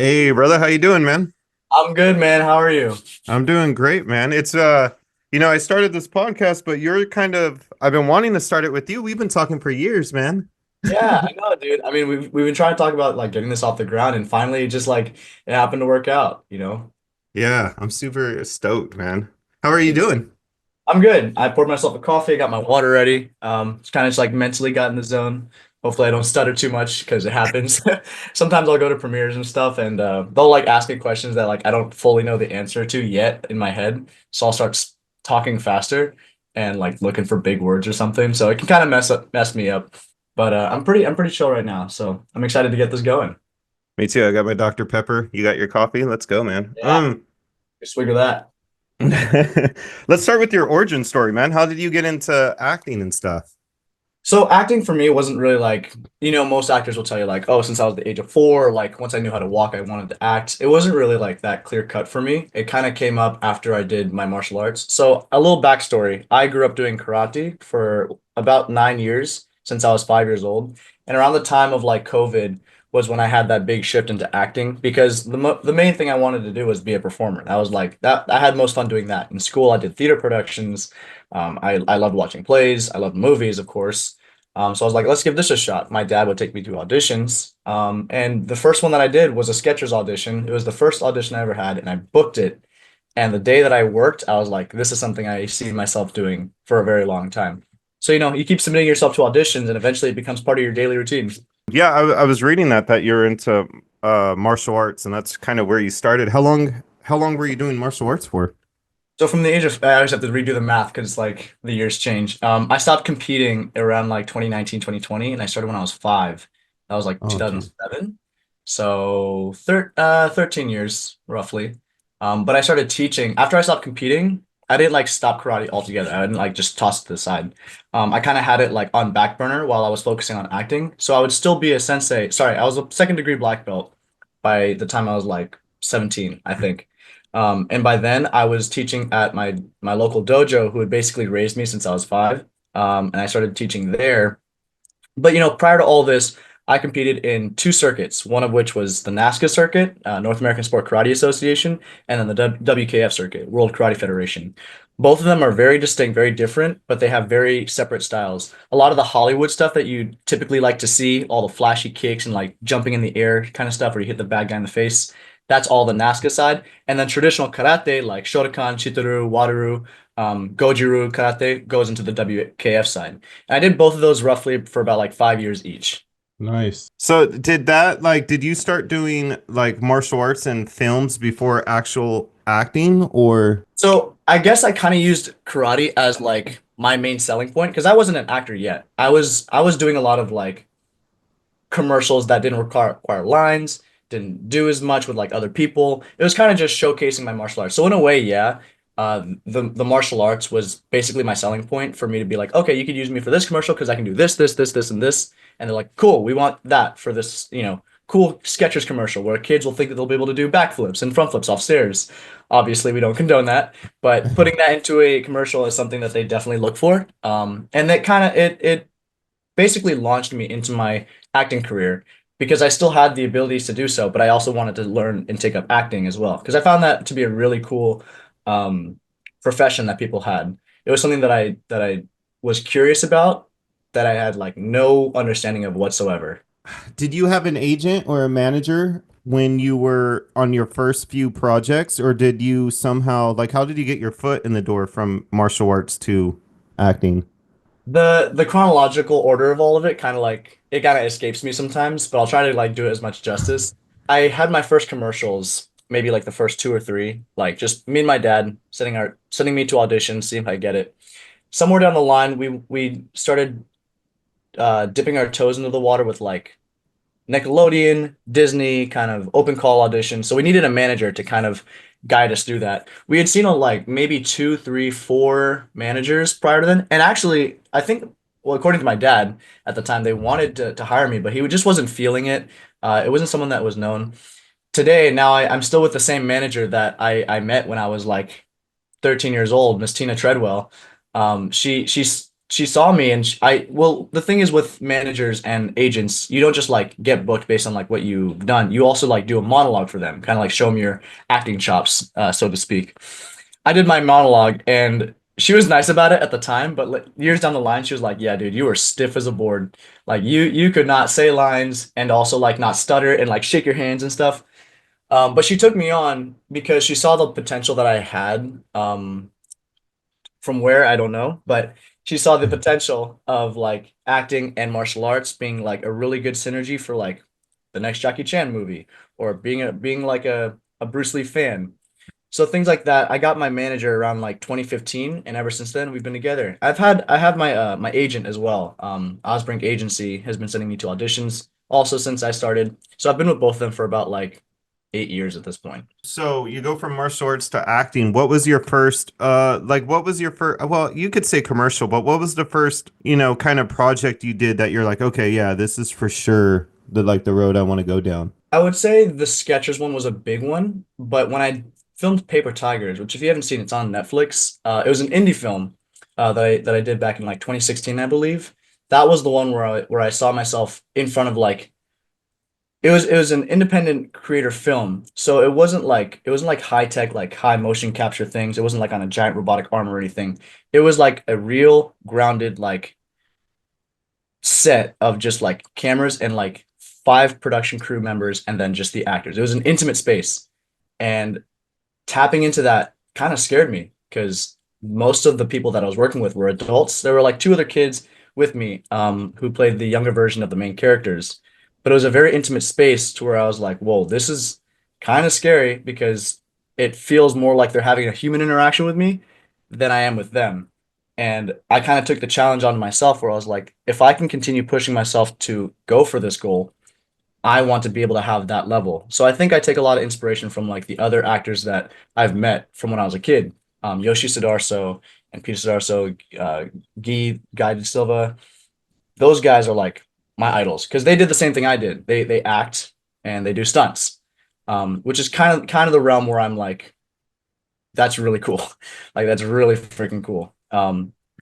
Hey brother, how you doing, man? I'm good, man. How are you? I'm doing great, man. I started this podcast, but I've been wanting to start it with you. We've been talking for years, man. Yeah, I know, dude. I mean, we've been trying to talk about like getting this off the ground, and finally, just like it happened to work out. Yeah, I'm super stoked, man. How are you doing? I'm good. I poured myself a coffee, got my water ready. Just kind of just like mentally got in the zone. Hopefully, I don't stutter too much because it happens. Sometimes I'll go to premieres and stuff, and they'll like ask me questions that like I don't fully know the answer to yet in my head. So I'll start talking faster and like looking for big words or something. So it can kind of mess me up. But I'm pretty chill right now. So I'm excited to get this going. Me too. I got my Dr. Pepper. You got your coffee? Let's go, man. Yeah, swig of that. Let's start with your origin story, man. How did you get into acting and stuff? So acting for me wasn't really like, most actors will tell you like, oh, since I was the age of 4, like once I knew how to walk, I wanted to act. It wasn't really like that clear cut for me. It kind of came up after I did my martial arts. So a little backstory. I grew up doing karate for about 9 years since I was 5 years old. And around the time of like COVID was when I had that big shift into acting because the main thing I wanted to do was be a performer. I was like that I had most fun doing that. In school, I did theater productions. I loved watching plays. I loved movies, of course. So I was like, let's give this a shot. My dad would take me to auditions. And the first one that I did was a Skechers audition. It was the first audition I ever had, and I booked it. And the day that I worked, I was like, this is something I see myself doing for a very long time. So, you keep submitting yourself to auditions, and eventually it becomes part of your daily routine. Yeah, I was reading that you're into martial arts, and that's kind of where you started. How long were you doing martial arts for? So from the age of, I always have to redo the math because like the years change. I stopped competing around like 2019, 2020, and I started when I was 5. That was like Oh, geez. 2007. So 13 years roughly. But I started teaching after I stopped competing. I didn't like stop karate altogether. I didn't like just toss it to the side. I kind of had it like on back burner while I was focusing on acting. So I would still be a sensei. Sorry, I was a second degree black belt by the time I was like 17, I think. And by then, I was teaching at my local dojo, who had basically raised me since I was 5. And I started teaching there. But prior to all this, I competed in 2 circuits, one of which was the NASCA circuit, North American Sport Karate Association, and then the WKF circuit, World Karate Federation. Both of them are very distinct, very different, but they have very separate styles. A lot of the Hollywood stuff that you typically like to see, all the flashy kicks and like jumping in the air kind of stuff where you hit the bad guy in the face, that's all the NASCA side. And then traditional karate like Shotokan, Chitoru, Wataru, Goju-Ryu karate goes into the WKF side. And I did both of those roughly for about like 5 years each. Nice. So did you start doing like martial arts and films before actual acting or? So I guess I kind of used karate as like my main selling point because I wasn't an actor yet. I was doing a lot of like commercials that didn't require lines, didn't do as much with like other people. It was kind of just showcasing my martial arts. So in a way, yeah, the martial arts was basically my selling point for me to be like, okay, you could use me for this commercial because I can do this, this, this, this, and this. And they're like, cool, we want that for this, cool Skechers commercial where kids will think that they'll be able to do backflips and front flips off stairs. Obviously, we don't condone that, but putting that into a commercial is something that they definitely look for. And that kind of it basically launched me into my acting career because I still had the abilities to do so, but I also wanted to learn and take up acting as well because I found that to be a really cool um, profession that people had. It was something that I was curious about that I had like no understanding of whatsoever. Did you have an agent or a manager when you were on your first few projects, or did you somehow like how did you get your foot in the door from martial arts to acting? The chronological order of all of it kind of escapes me sometimes, but I'll try to like do it as much justice. I had my first commercials, maybe like the first 2 or 3, like just me and my dad sending me to auditions, seeing if I get it. Somewhere down the line, we started dipping our toes into the water with like Nickelodeon, Disney kind of open call auditions. So we needed a manager to kind of guide us through that. We had seen like maybe 2, 3, 4 managers prior to then. And actually, I think, well, according to my dad at the time, they wanted to hire me, but he just wasn't feeling it. It wasn't someone that was known. Today, now I'm still with the same manager that I met when I was like 13 years old, Miss Tina Treadwell. She's she saw me and well, the thing is with managers and agents, you don't just like get booked based on like what you've done. You also like do a monologue for them, kind of like show them your acting chops, so to speak. I did my monologue and she was nice about it at the time, but like, years down the line, she was like, "Yeah, dude, you were stiff as a board. Like you could not say lines and also like not stutter and like shake your hands and stuff." But she took me on because she saw the potential that I had. From where I don't know, but she saw the potential of like acting and martial arts being like a really good synergy for like the next Jackie Chan movie or being like a Bruce Lee fan. So things like that. I got my manager around like 2015, and ever since then we've been together. I have my my agent as well. Osbrink Agency has been sending me to auditions also since I started. So I've been with both of them for about like 8 years at this point. So you go from martial arts to acting. What was your first like what was your first well, you could say commercial, but what was the first, kind of project you did that you're like, okay, yeah, this is for sure the road I want to go down? I would say the Skechers one was a big one, but when I filmed Paper Tigers, which if you haven't seen, it's on Netflix. It was an indie film that I did back in like 2016, I believe. That was the one where I saw myself in front of like it was an independent creator film, so it wasn't like high tech like high motion capture things. It wasn't like on a giant robotic arm or anything. It was like a real grounded like set of just like cameras and like five production crew members and then just the actors. It was an intimate space. And tapping into that kind of scared me because most of the people that I was working with were adults. There were like two other kids with me who played the younger version of the main characters. But it was a very intimate space to where I was like, whoa, this is kind of scary because it feels more like they're having a human interaction with me than I am with them. And I kind of took the challenge on myself where I was like, if I can continue pushing myself to go for this goal, I want to be able to have that level. So I think I take a lot of inspiration from like the other actors that I've met from when I was a kid. Yoshi Sudarso and Peter Sudarso, Guy De Silva. Those guys are like my idols because they did the same thing I did. They act and they do stunts, which is kind of the realm where I'm like, that's really cool. Like that's really freaking cool.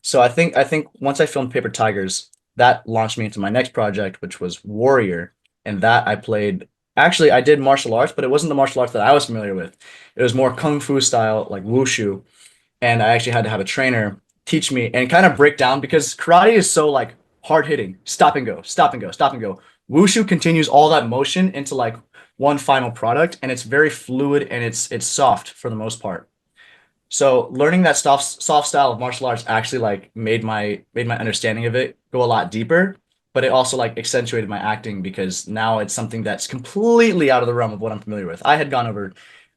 So I think once I filmed Paper Tigers, that launched me into my next project, which was Warrior, and that I played. Actually, I did martial arts, but it wasn't the martial arts that I was familiar with. It was more kung fu style, like wushu, and I actually had to have a trainer teach me and kind of break down because karate is so like hard hitting, stop and go, stop and go, stop and go. Wushu continues all that motion into like one final product, and it's very fluid and it's soft for the most part. So learning that soft style of martial arts actually like made my understanding of it go a lot deeper, but it also like accentuated my acting because now it's something that's completely out of the realm of what I'm familiar with. I had gone over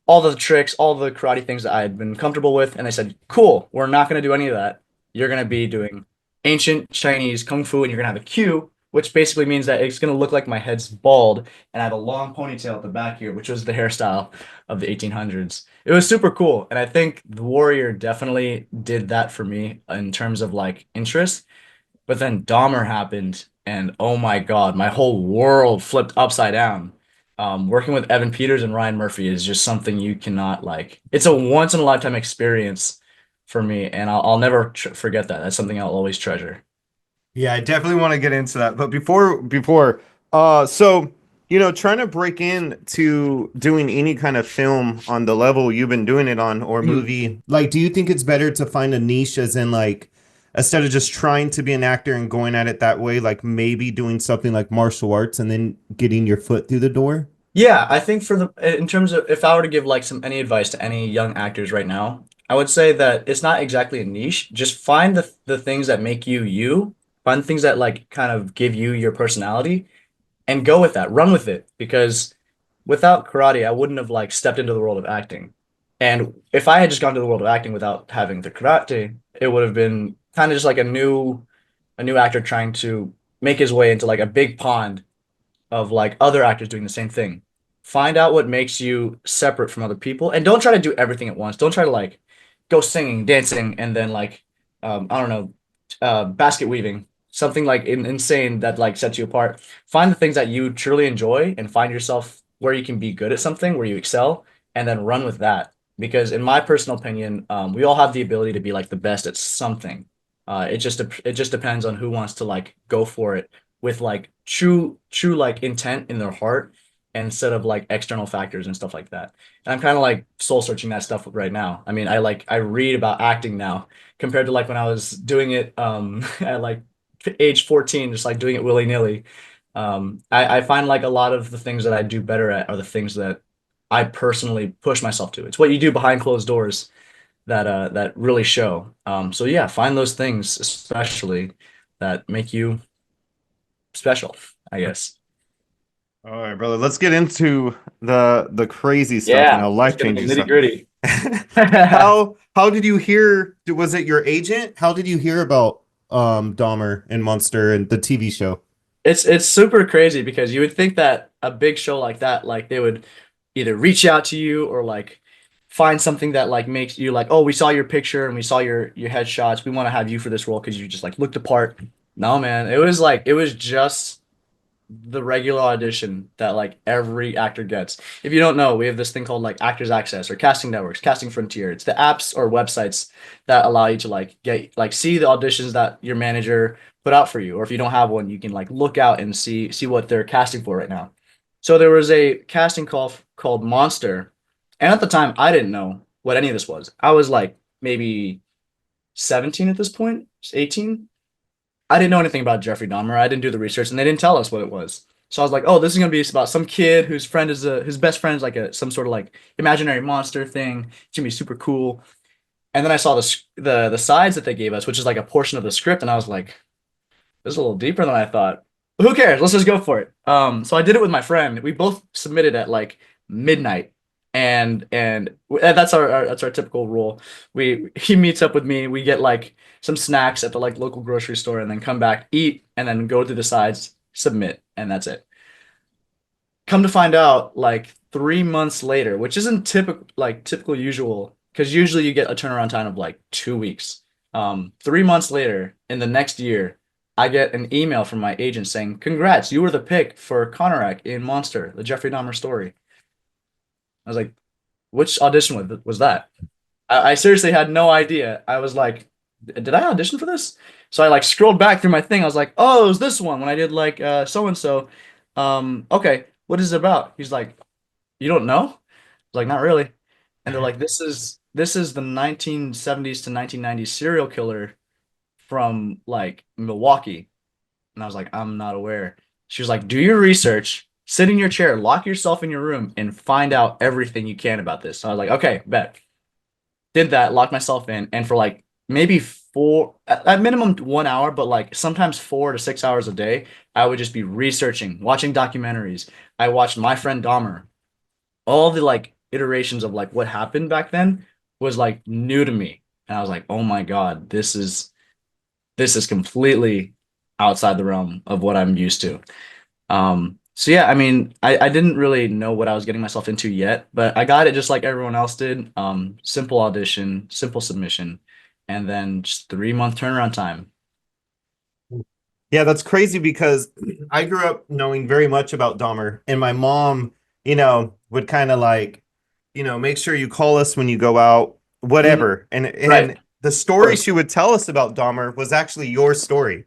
all the tricks, all the karate things that I had been comfortable with, and they said, "Cool, we're not going to do any of that. You're going to be doing ancient Chinese kung fu, and you're going to have a cue." Which basically means that it's going to look like my head's bald and I have a long ponytail at the back here, which was the hairstyle of the 1800s. It was super cool. And I think The Warrior definitely did that for me in terms of like interest. But then Dahmer happened, and oh my God, my whole world flipped upside down. Working with Evan Peters and Ryan Murphy is just something you cannot like. It's a once in a lifetime experience for me, and I'll never forget that. That's something I'll always treasure. Yeah, I definitely want to get into that. But so trying to break into doing any kind of film on the level you've been doing it on or Mhm. movie, like, do you think it's better to find a niche as in like instead of just trying to be an actor and going at it that way, like maybe doing something like martial arts and then getting your foot through the door? Yeah, I think for the in terms of if I were to give like some any advice to any young actors right now, I would say that it's not exactly a niche. Just find the things that make you you. Find the things that like kind of give you your personality and go with that. Run with it because without karate, I wouldn't have like stepped into the world of acting. And if I had just gone to the world of acting without having the karate, it would have been kind of just like a new actor trying to make his way into like a big pond of like other actors doing the same thing. Find out what makes you separate from other people and don't try to do everything at once. Don't try to like go singing, dancing, and then like I don't know, basket weaving, something like insane that like sets you apart. Find the things that you truly enjoy and find yourself where you can be good at something, where you excel, and then run with that. Because in my personal opinion, we all have the ability to be like the best at something. It just depends on who wants to like go for it with like true like intent in their heart instead of like external factors and stuff like that. And I'm kind of like soul searching that stuff right now. I mean, I read about acting now compared to like when I was doing it at like age 14, just like doing it willy-nilly. I find like a lot of the things that I do better at are the things that I personally push myself to. It's what you do behind closed doors that really show. So yeah, find those things especially that make you special, I guess. All right, brother. Let's get into the crazy stuff, Yeah, let's life get into changing the nitty stuff. gritty. How did you hear? Was it your agent? How did you hear about Dahmer and Monster and the TV show? It's super crazy because you would think that a big show like that, like they would either reach out to you or like find something that like makes you like, oh, we saw your picture and we saw your headshots. We want to have you for this role because you just like looked the part. No, man, it was just the regular audition that like every actor gets. If you don't know, we have this thing called like Actors Access or Casting Networks, Casting Frontier. It's the apps or websites that allow you to like get like see the auditions that your manager put out for you. Or if you don't have one, you can like look out and see what they're casting for right now. So there was a casting call called Monster, and at the time I didn't know what any of this was. I was like maybe 17 at this point, 18. I didn't know anything about Jeffrey Dahmer. I didn't do the research, and they didn't tell us what it was. So I was like, "Oh, this is gonna be about some kid whose friend is his best friend is like a some sort of like imaginary monster thing. It's gonna be super cool." And then I saw the sides that they gave us, which is like a portion of the script, and I was like, "This is a little deeper than I thought." Who cares? Let's just go for it. So I did it with my friend. We both submitted at like midnight, and that's our typical rule. We he meets up with me. We get like some snacks at the like local grocery store, and then come back, eat, and then go through the sides, submit, and that's it. Come to find out, like 3 months later, which isn't typical usual, because usually you get a turnaround time of like 2 weeks. 3 months later, in the next year, I get an email from my agent saying, "Congrats, you were the pick for Konerak in Monster, the Jeffrey Dahmer story." I was like, "Which audition was that?" I seriously had no idea. I was like, did I audition for this? So I like scrolled back through my thing. I was like, oh, it was this one when I did like so and so. Okay, what is it about? He's like, you don't know? I was like, not really. And they're like, this is the 1970s to 1990s serial killer from like Milwaukee. And I was like, I'm not aware. She was like, do your research, sit in your chair, lock yourself in your room, and find out everything you can about this. So I was like, okay, bet. Did that, locked myself in, and for like maybe at minimum 1 hour, but like sometimes 4 to 6 hours a day, I would just be researching, watching documentaries. I watched My Friend Dahmer. All the like iterations of like what happened back then was like new to me. And I was like, oh my God, this is completely outside the realm of what I'm used to. So yeah, I mean, I didn't really know what I was getting myself into yet, but I got it just like everyone else did. Simple audition, simple submission, and then just 3 month turnaround time. Yeah, that's crazy because I grew up knowing very much about Dahmer, and my mom, would kind of like, make sure you call us when you go out, Mhm. whatever. And Right, of and the story course. she would tell us about Dahmer was actually your story.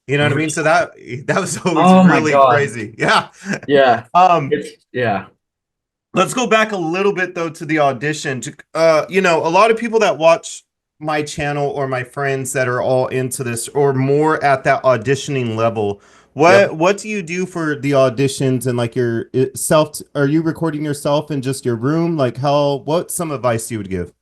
You know what I mean? Really? So that was always Oh my really God. crazy. Yeah. Yeah. Um, Yeah. let's go back a little bit though to the audition. A lot of people that watch my channel or my friends that are all into this or more at that auditioning level. Yep. What do you do for the auditions and like your self? Are you recording yourself in just your room? Like what some advice you would give?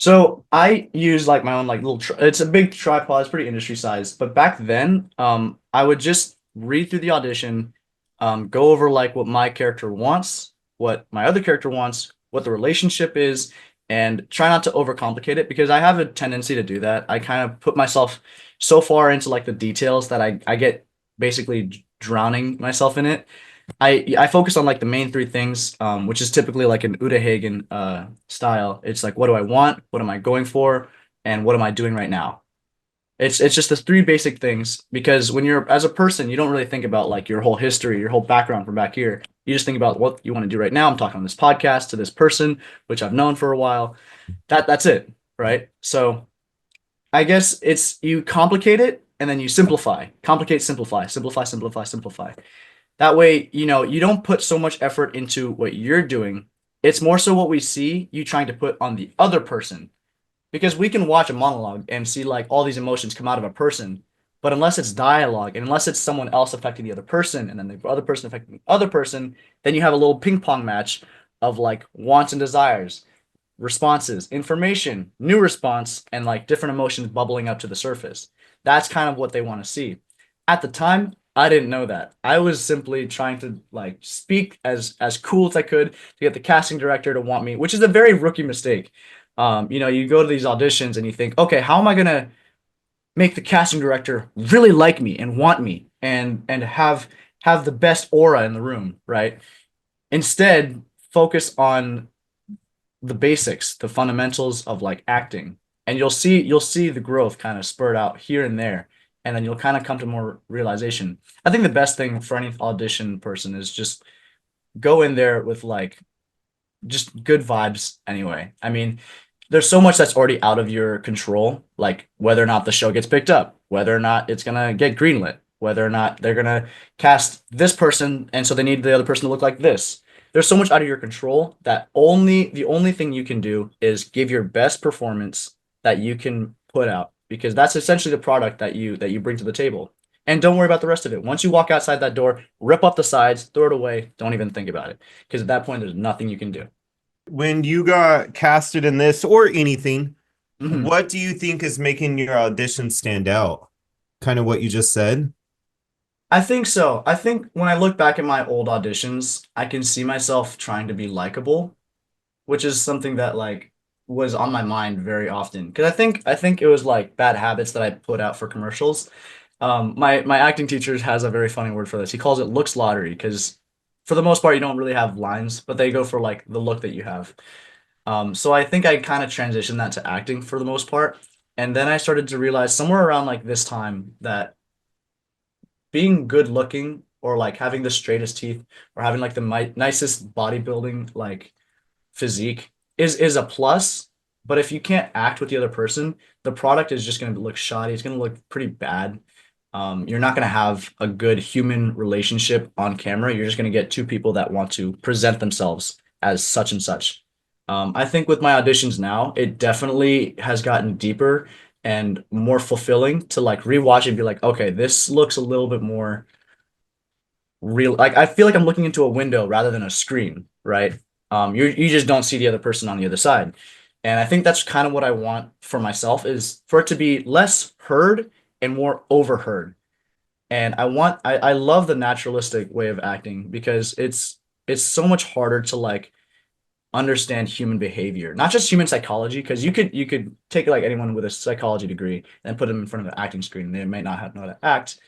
So I use like my own like it's a big tripod, it's pretty industry sized. But back then, I would just read through the audition, go over like what my character wants, what my other character wants, what the relationship is, and try not to overcomplicate it because I have a tendency to do that. I kind of put myself so far into like the details that I get basically drowning myself in it. I focus on like the main three things, which is typically like an Uta Hagen style. It's like what do I want, what am I going for, and what am I doing right now. It's just the three basic things because when you're as a person, you don't really think about like your whole history, your whole background from back here. You just think about what you want to do right now. I'm talking on this podcast to this person, which I've known for a while. That's it, right? So I guess it's you complicate it and then you simplify. Complicate, simplify, simplify, simplify, simplify. That way, you don't put so much effort into what you're doing. It's more so what we see you trying to put on the other person. Because we can watch a monologue and see like all these emotions come out of a person, but unless it's dialogue and unless it's someone else affecting the other person and then the other person affecting the other person, then you have a little ping pong match of like wants and desires, responses, information, new response, and like different emotions bubbling up to the surface. That's kind of what they want to see. At the time, I didn't know that. I was simply trying to like speak as cool as I could to get the casting director to want me, which is a very rookie mistake. You go to these auditions and you think, okay, how am I gonna make the casting director really like me and want me and have the best aura in the room, right? Instead, focus on the basics, the fundamentals of like acting, and you'll see the growth kind of spurt out here and there, and then you'll kind of come to more realization. I think the best thing for any audition person is just go in there with like just good vibes anyway. I mean, there's so much that's already out of your control, like whether or not the show gets picked up, whether or not it's gonna get greenlit, whether or not they're gonna cast this person and so they need the other person to look like this. There's so much out of your control that the only thing you can do is give your best performance that you can put out because that's essentially the product that you bring to the table. And don't worry about the rest of it. Once you walk outside that door, rip up the sides, throw it away, don't even think about it because at that point there's nothing you can do. When you got casted in this or anything, Mhm. what do you think is making your audition stand out? Kind of what you just said. I think so. I think when I look back at my old auditions, I can see myself trying to be likable, which is something that like was on my mind very often. Because I think it was like bad habits that I put out for commercials. My acting teacher has a very funny word for this. He calls it looks lottery because for the most part you don't really have lines, but they go for like the look that you have. So I think I kind of transitioned that to acting for the most part. And then I started to realize somewhere around like this time that being good looking or like having the straightest teeth or having like the nicest bodybuilding like physique is a plus. But if you can't act with the other person, the product is just going to look shoddy. It's going to look pretty bad. You're not going to have a good human relationship on camera. You're just going to get two people that want to present themselves as such and such. I think with my auditions now, it definitely has gotten deeper and more fulfilling to like rewatch and be like, okay, this looks a little bit more real. Like I feel like I'm looking into a window rather than a screen, right? You just don't see the other person on the other side. And I think that's kind of what I want for myself is for it to be less heard and more overheard. And I love the naturalistic way of acting because it's so much harder to like understand human behavior, not just human psychology, because you could take like anyone with a psychology degree and put them in front of an acting screen, and they might not have know how to act.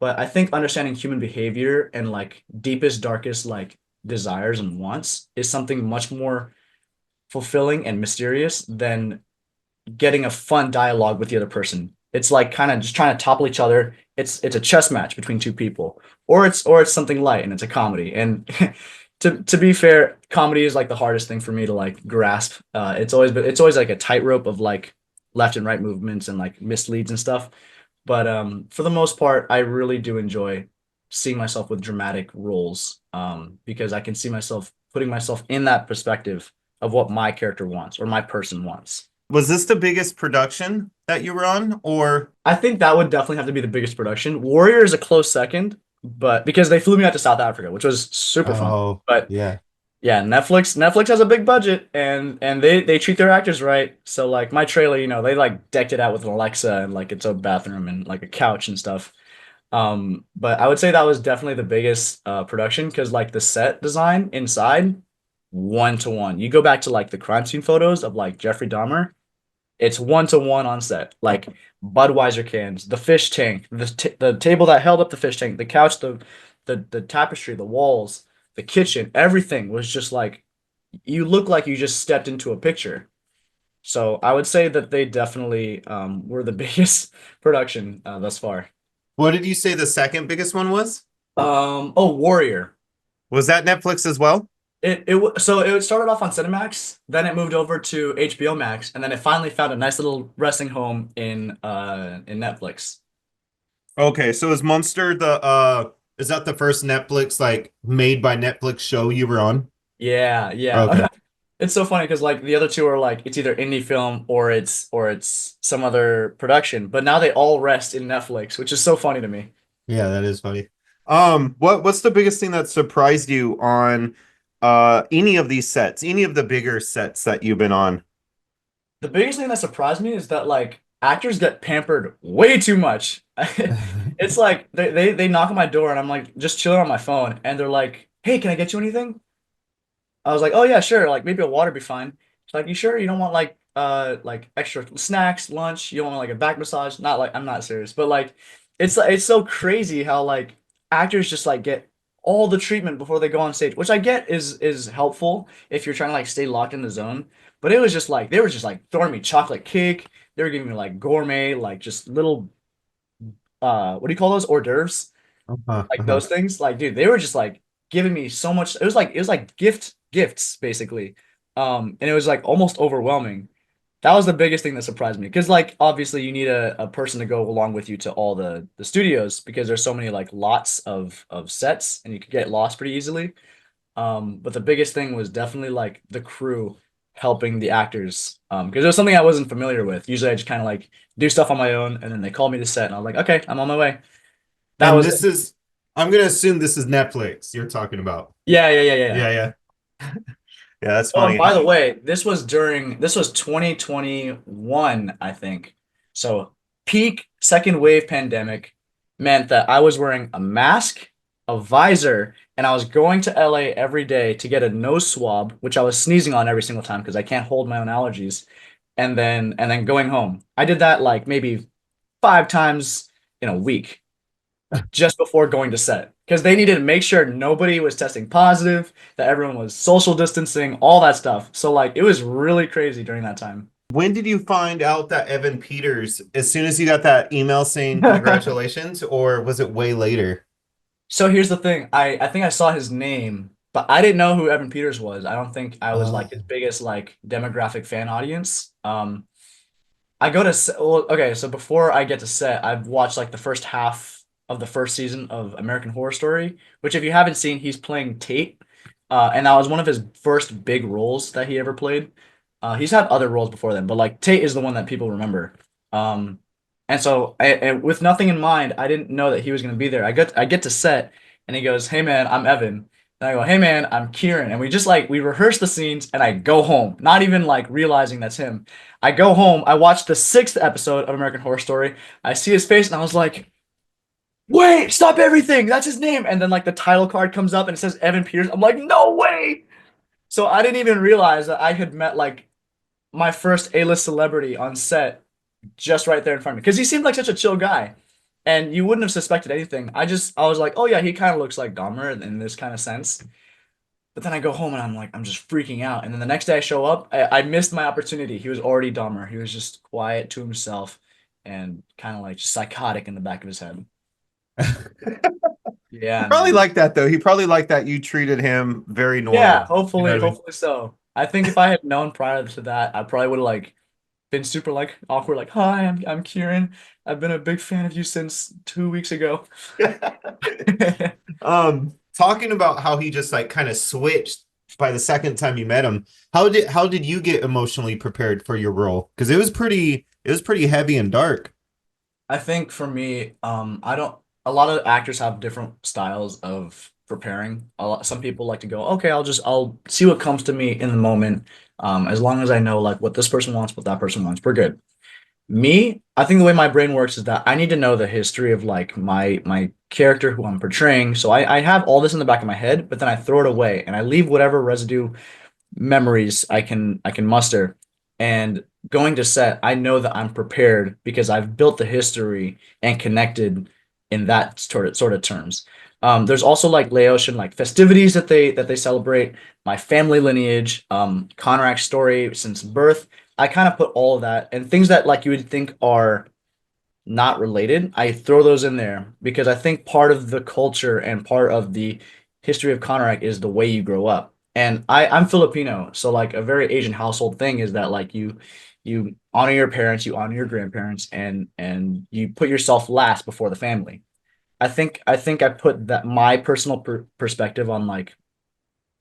But I think understanding human behavior and like deepest, darkest like desires and wants is something much more fulfilling and mysterious than getting a fun dialogue with the other person. It's like kind of just trying to topple each other. It's a chess match between two people, or it's something light and it's a comedy. And to be fair, comedy is like the hardest thing for me to like grasp. It's always like a tightrope of like left and right movements and like misleads and stuff. But for the most part, I really do enjoy seeing myself with dramatic roles because I can see myself putting myself in that perspective of what my character wants or my person wants. Was this the biggest production that you were on, or I think that would definitely have to be the biggest production. Warrior is a close second, but because they flew me out to South Africa, which was super fun. oh But yeah. yeah, Netflix has a big budget and they treat their actors right. So like my trailer, they like decked it out with an Alexa and like its own bathroom and like a couch and stuff. But I would say that was definitely the biggest production because like the set design inside, 1 to 1. You go back to like the crime scene photos of like Jeffrey Dahmer, it's 1 to 1 on set. Like Budweiser cans, the fish tank, the table that held up the fish tank, the couch, the tapestry, the walls, the kitchen, everything was just like you look like you just stepped into a picture. So I would say that they definitely were the biggest production thus far. What did you say the second biggest one was? Oh, Warrior. Was that Netflix as well? So it started off on Cinemax, then it moved over to HBO Max, and then it finally found a nice little resting home in Netflix. Okay, so is Monster is that the first Netflix like made by Netflix show you were on? Yeah, yeah. Okay. It's so funny because like the other two are like it's either indie film or it's some other production, but now they all rest in Netflix, which is so funny to me. Yeah, that is funny. What's the biggest thing that surprised you on any of these sets, any of the bigger sets that you've been on? The biggest thing that surprised me is that like actors get pampered way too much. It's like they knock on my door and I'm like just chilling on my phone and they're like, "Hey, can I get you anything?" I was like, "Oh yeah, sure. Like maybe a water be fine." She's like, "You sure you don't want like extra snacks, lunch? You don't want like a back massage?" Not like I'm not serious, but like it's so crazy how like actors just like get all the treatment before they go on stage, which I get is helpful if you're trying to like stay locked in the zone. But it was just like they were just like throwing me chocolate cake. They were giving me like gourmet, like just little what do you call those? Hors d'oeuvres, Uh-huh, like uh-huh. those things. Like, dude, they were just like giving me so much. It was like gifts basically. And it was like almost overwhelming. That was the biggest thing that surprised me because like obviously you need a person to go along with you to all the studios because there's so many like lots of sets and you could get lost pretty easily. But the biggest thing was definitely like the crew helping the actors. Because it was something I wasn't familiar with. Usually I just kind of like do stuff on my own and then they call me to set and I was like, okay, I'm on my way. That And was this is, I'm gonna assume this is Netflix you're talking about. yeah, yeah, yeah, yeah. Yeah. Yeah, yeah. Yeah, that's Oh, and funny. by the way, this was 2021, I think. So peak second wave pandemic meant that I was wearing a mask, a visor, and I was going to LA every day to get a nose swab, which I was sneezing on every single time because I can't hold my own allergies, and then going home. I did that like maybe 5 times in a week just before going to set because they needed to make sure nobody was testing positive, that everyone was social distancing, all that stuff. So like it was really crazy during that time. When did you find out that Evan Peters, as soon as you got that email saying congratulations, or was it way later? So here's the thing. I think I saw his name, but I didn't know who Evan Peters was. I don't think I was like his biggest like demographic fan audience. I go to well, okay, so before I get to set, I've watched like the first half of the first season of American Horror Story, which if you haven't seen, he's playing Tate. And that was one of his first big roles that he ever played. He's had other roles before then, but like Tate is the one that people remember. Um, and so and with nothing in mind, I didn't know that he was going to be there. I get to set and he goes, "Hey man, I'm Evan." And I go, "Hey man, I'm Kieran." And we just like we rehearse the scenes and I go home, not even like realizing that's him. I go home, I watch the sixth episode of American Horror Story. I see his face and I was like, "Wait, stop everything. That's his name." And then like the title card comes up and it says Evan Peters. I'm like, "No way." So I didn't even realize that I had met like my first A-list celebrity on set just right there in front of me because he seemed like such a chill guy. And you wouldn't have suspected anything. I was like, "Oh yeah, he kind of looks like Dahmer in this kind of sense." But then I go home and I'm like, I'm just freaking out. And then the next day I show up, I missed my opportunity. He was already Dahmer. He was just quiet to himself and kind of like just psychotic in the back of his head. He Yeah, probably man. liked that though. He probably liked that you treated him very Yeah, normal. You know hopefully, what I mean? hopefully so. I think if I had known prior to that, I probably would have like been super like awkward, like, "Hi, I'm Kieran. I've been a big fan of you since 2 weeks ago." Talking about how he just like kind of switched by the second time you met him. How did you get emotionally prepared for your role? Because it was pretty heavy and dark. I think for me, I don't. A lot of actors have different styles of preparing. Some people like to go, okay, I'll see what comes to me in the moment. As long as I know like what this person wants, what that person wants, we're good. Me, I think the way my brain works is that I need to know the history of like my character who I'm portraying. So I have all this in the back of my head, but then I throw it away and I leave whatever residue memories I can muster. And going to set, I know that I'm prepared because I've built the history and connected in that sort of terms. There's also like Laotian like festivities that they celebrate, my family lineage, Konerak story since birth. I kind of put all of that and things that like you would think are not related. I throw those in there because I think part of the culture and part of the history of Konerak is the way you grow up. And I'm Filipino, so like a very Asian household thing is that like you honor your parents, you honor your grandparents, and you put yourself last before the family. I put that my personal perspective on like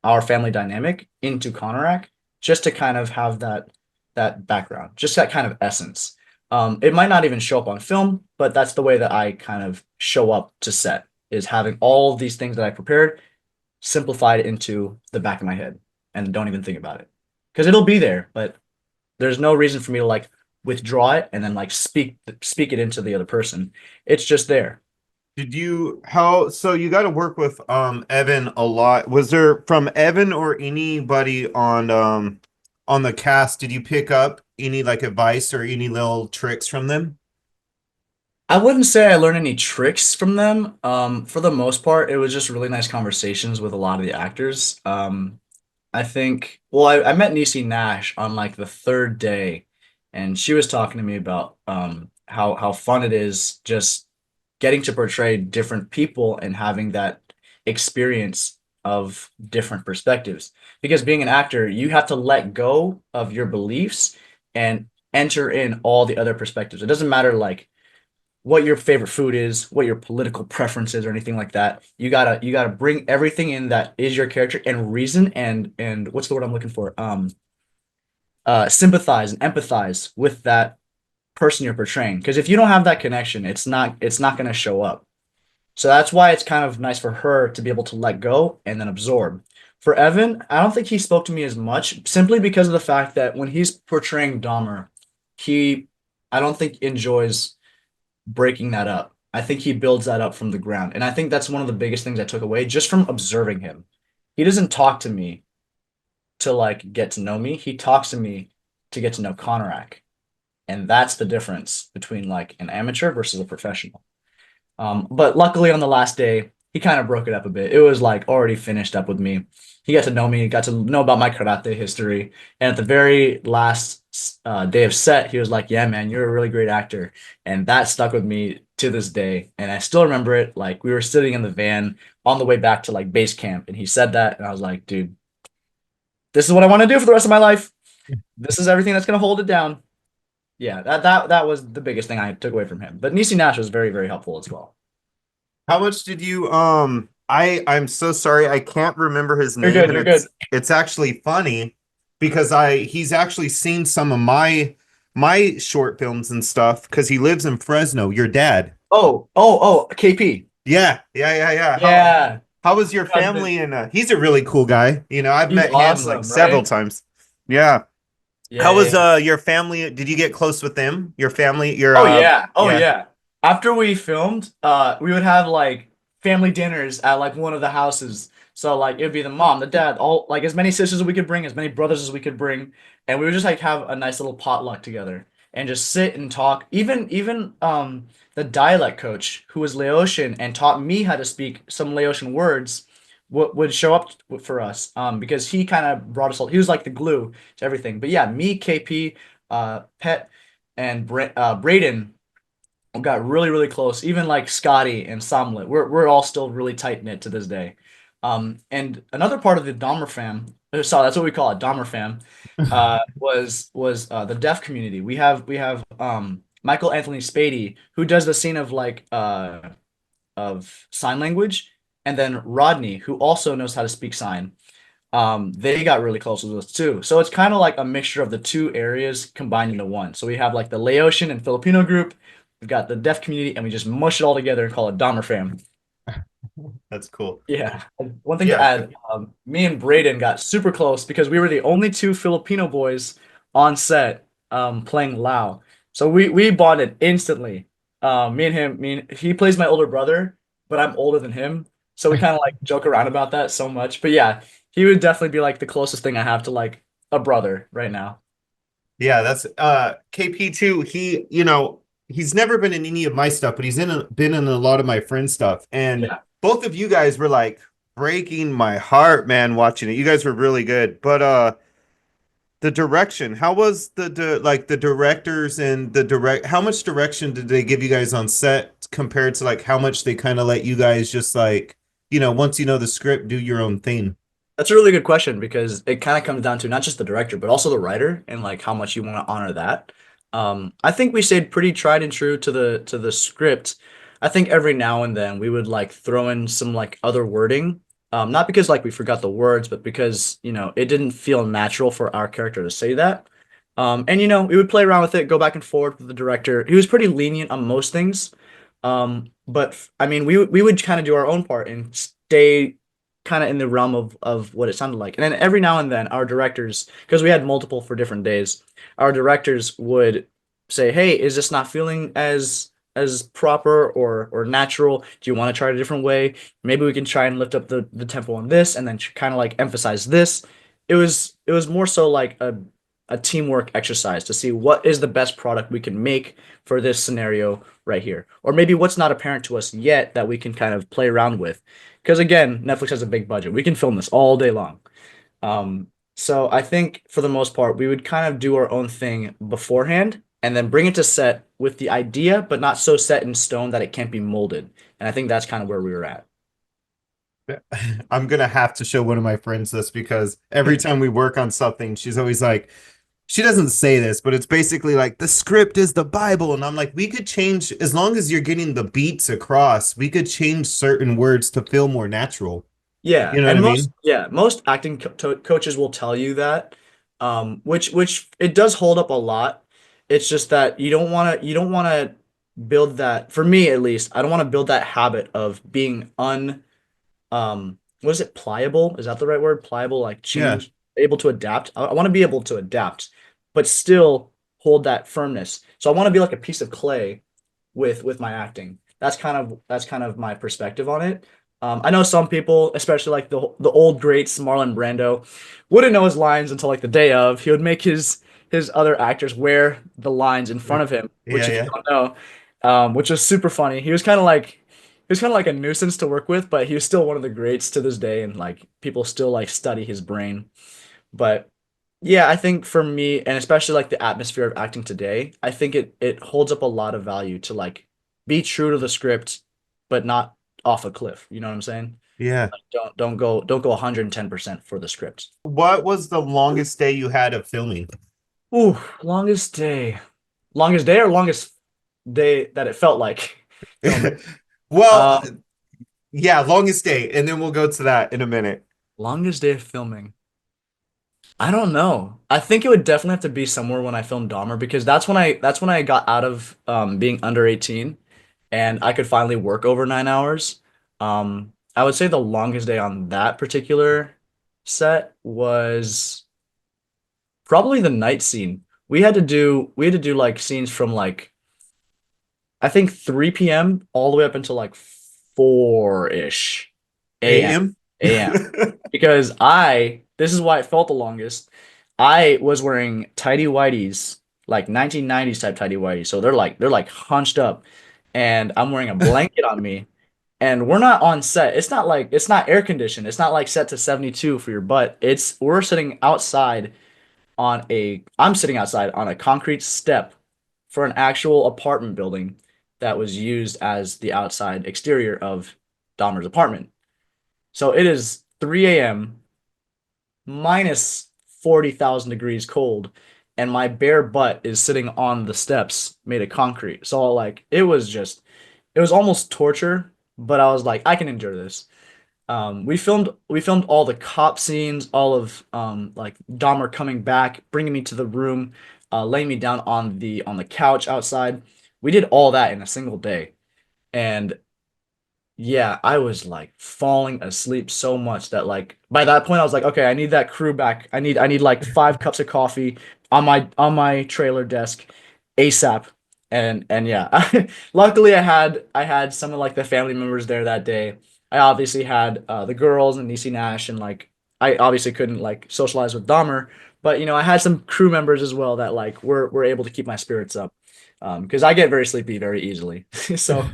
our family dynamic into Konerak just to kind of have that background, just that kind of essence. It might not even show up on film, but that's the way that I kind of show up to set is having all of these things that I prepared simplified into the back of my head and don't even think about it because it'll be there, but there's no reason for me to like withdraw it and then like speak it into the other person. It's just there. Did you how so you got to work with Evan a lot. Was there from Evan or anybody on the cast, did you pick up any like advice or any little tricks from them? I wouldn't say I learned any tricks from them. For the most part, it was just really nice conversations with a lot of the actors. I think, well, I met Niecy Nash on like the third day, and she was talking to me about how fun it is just getting to portray different people and having that experience of different perspectives. Because being an actor, you have to let go of your beliefs and enter in all the other perspectives. It doesn't matter like what your favorite food is, what your political preferences or anything like that. You gotta bring everything in that is your character and reason and what's the word I'm looking for? Sympathize and empathize with that person you're portraying. Because if you don't have that connection, it's not gonna show up. So that's why it's kind of nice for her to be able to let go and then absorb. For Evan, I don't think he spoke to me as much simply because of the fact that when he's portraying Dahmer, he I don't think enjoys breaking that up. I think he builds that up from the ground. And I think that's one of the biggest things I took away just from observing him. He doesn't talk to me to like get to know me. He talks to me to get to know Konerak. And that's the difference between like an amateur versus a professional. But luckily on the last day, he kind of broke it up a bit. It was like already finished up with me. He got to know me, got to know about my karate history. And at the very last day of set, he was like, "Yeah, man, you're a really great actor." And that stuck with me to this day. And I still remember it. Like we were sitting in the van on the way back to like base camp, and he said that, and I was like, "Dude, this is what I want to do for the rest of my life. This is everything that's gonna hold it down." Yeah, that was the biggest thing I took away from him. But Niecy Nash was very, very helpful as well. How much did you I'm so sorry I can't remember his You're name good. and You're good. it's actually funny because I he's actually seen some of my short films and stuff because he lives in Fresno, your dad. KP. Yeah. Yeah, How was your yeah, dude. family and he's a really cool guy. You know, I've He's met him like awesome, several right? times. Yeah. Yeah, How yeah, was yeah. your family? Did you get close with them? Your family, your Oh yeah, oh yeah. yeah. After we filmed, we would have like family dinners at like one of the houses. So like it would be the mom, the dad, all like as many sisters as we could bring, as many brothers as we could bring, and we would just like have a nice little potluck together and just sit and talk. Even the dialect coach who was Laotian and taught me how to speak some Laotian words would show up for us because he kind of brought us all. He was like the glue to everything. But yeah, me, KP, Pet, and Braden got really, really close. Even like Scotty and Samlet, we're all still really tight knit to this day. And another part of the Dahmer fam, sorry, that's what we call it, Dahmer fam, was the deaf community. We have Michael Anthony Spady who does the scene of sign language, and then Rodney who also knows how to speak sign. They got really close with us too. So it's kind of like a mixture of the two areas combined into one. So we have like the Laotian and Filipino group, we've got the deaf community, and we just mush it all together and call it Dahmer fam. That's cool. Yeah. One thing to Yeah. add, me and Braden got super close because we were the only two Filipino boys on set playing Lao. So we bonded instantly. He plays my older brother, but I'm older than him. So we kind of like joke around about that so much. But yeah, he would definitely be like the closest thing I have to like a brother right now. Yeah, that's KP too. He, he's never been in any of my stuff, but been in a lot of my friends' stuff. And Yeah. both of you guys were like breaking my heart, man, watching it. You guys were really good. But the direction, how was like the directors and how much direction did they give you guys on set compared to like how much they kind of let you guys just like, once you know the script, do your own thing? That's a really good question because it kind of comes down to not just the director, but also the writer and like how much you want to honor that. I think we stayed pretty tried and true to the script. I think every now and then we would like throw in some like other wording. Not because like we forgot the words, but because, it didn't feel natural for our character to say that. And we would play around with it, go back and forth with the director. He was pretty lenient on most things. But I mean, we would kind of do our own part and stay kind of in the realm of what it sounded like. And then every now and then our directors, because we had multiple for different days, our directors would say, "Hey, is this not feeling as proper or natural? Do you want to try it a different way? Maybe we can try and lift up the tempo on this and then kind of like emphasize this." It was more so like a teamwork exercise to see what is the best product we can make for this scenario right here. Or maybe what's not apparent to us yet that we can kind of play around with. Because again, Netflix has a big budget. We can film this all day long. So I think for the most part, we would kind of do our own thing beforehand and then bring it to set with the idea, but not so set in stone that it can't be molded. And I think that's kind of where we were at. I'm gonna have to show one of my friends this because every time we work on something, she's always like, she doesn't say this, but it's basically like the script is the Bible. And I'm like, we could change as long as you're getting the beats across, we could change certain words to feel more natural. Yeah, You know what I and mean? most acting coaches will tell you that, which it does hold up a lot. It's just that you don't want to build that. For me, at least, I don't want to build that habit of being what is it, pliable? Is that the right word? Pliable, like Yeah. change, able to adapt. I want to be able to adapt, but still hold that firmness. So I want to be like a piece of clay with my acting. That's kind of my perspective on it. I know some people, especially like the old greats, Marlon Brando, wouldn't know his lines until like the day of. He would make his other actors wear the lines in front of him, which Yeah, if you yeah. don't know, which was super funny. He was kind of like a nuisance to work with, but he was still one of the greats to this day, and like people still like study his brain. But yeah, I think for me, and especially like the atmosphere of acting today, I think it holds up a lot of value to like be true to the script, but not off a cliff. You know what I'm saying? Yeah. Don't go 110% for the script. What was the longest day you had of filming? Ooh, longest day. Longest day or longest day that it felt like filming. Well, Um, yeah, longest day, and then we'll go to that in a minute. Longest day of filming. I don't know. I think it would definitely have to be somewhere when I filmed Dahmer because that's when I got out of being under 18 and I could finally work over 9 hours. I would say the longest day on that particular set was probably the night scene. We had to do like scenes from like I think 3 p.m. all the way up until like 4-ish a.m. AM? a.m. Because this is why it felt the longest. I was wearing tidy whities, like 1990s type tidy whities. So they're like hunched up and I'm wearing a blanket on me and we're not on set. It's not air conditioned. It's not like set to 72 for your butt. We're sitting outside I'm sitting outside on a concrete step for an actual apartment building that was used as the outside exterior of Dahmer's apartment. So it is 3 a.m. minus 40,000 degrees cold, and my bare butt is sitting on the steps made of concrete. So like it was almost torture, but I was like, I can endure this. We filmed all the cop scenes, all of like Dahmer coming back, bringing me to the room, laying me down on the couch outside. We did all that in a single day. And yeah, I was like falling asleep so much that like by that point I was like, okay, I need that crew back. I need like 5 cups of coffee on my trailer desk ASAP. And yeah, luckily I had some of like the family members there that day. I obviously had the girls and Niecy Nash and like I obviously couldn't like socialize with Dahmer, but I had some crew members as well that like were able to keep my spirits up. Because I get very sleepy very easily. So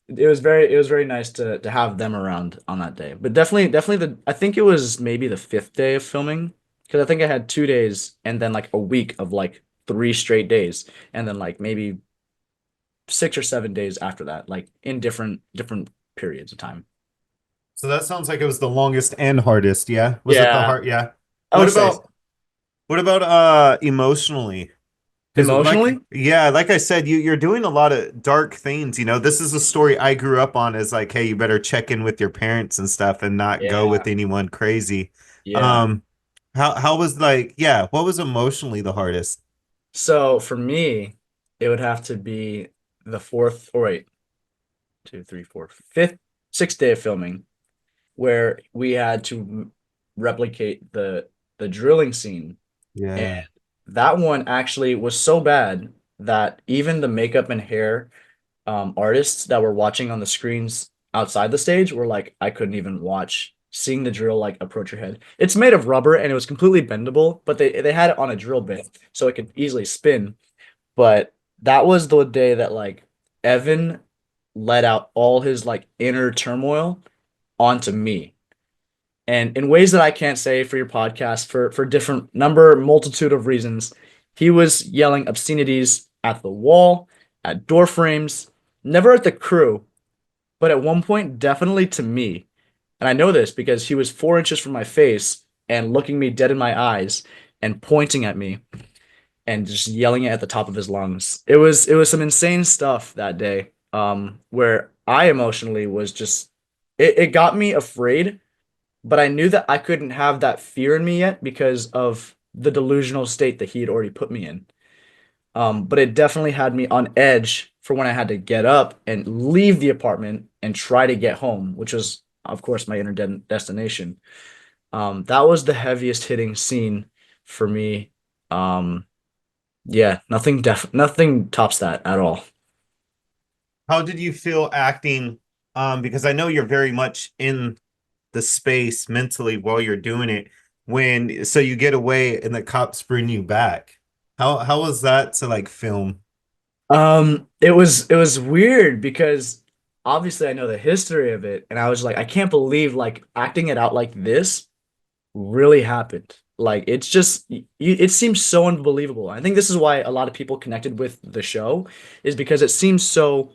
it was very nice to have them around on that day. But definitely I think it was maybe the fifth day of filming because I think I had 2 days and then like a week of like 3 straight days and then like maybe 6 or 7 days after that, like in different periods of time. So that sounds like it was the longest and hardest. Yeah. Was it the Yeah, hard? Yeah. I What would say so. about emotionally? Because like Emotionally? yeah, like I said, you're doing a lot of dark things. This is a story I grew up on as like, hey, you better check in with your parents and stuff and not go with Yeah, anyone crazy. yeah. Um, how was like yeah, what was emotionally the hardest? So for me, it would have to be the fourth, or wait, two, three, four, fifth, sixth day of filming, where we had to replicate the drilling scene. And Yeah. that one actually was so bad that even the makeup and hair artists that were watching on the screens outside the stage were like, I couldn't even watch seeing the drill like approach your head. It's made of rubber and it was completely bendable, but they had it on a drill bit so it could easily spin. But that was the day that like Evan let out all his like inner turmoil onto me. And in ways that I can't say for your podcast for different multitude of reasons, he was yelling obscenities at the wall, at door frames, never at the crew, but at one point definitely to me. And I know this because he was 4 inches from my face and looking me dead in my eyes and pointing at me and just yelling it at the top of his lungs. It was some insane stuff that day. Where I emotionally was just it got me afraid, but I knew that I couldn't have that fear in me yet because of the delusional state that he had already put me in. But it definitely had me on edge for when I had to get up and leave the apartment and try to get home, which was, of course, my destination. That was the heaviest hitting scene for me. Um, yeah, nothing tops that at all. How did you feel acting? Because I know you're very much in the space mentally while you're doing it. When so you get away and the cops bring you back. How was that to like film? It was weird because obviously I know the history of it, and I was like, I can't believe like acting it out like this really happened. Like it's just it seems so unbelievable. I think this is why a lot of people connected with the show is because it seems so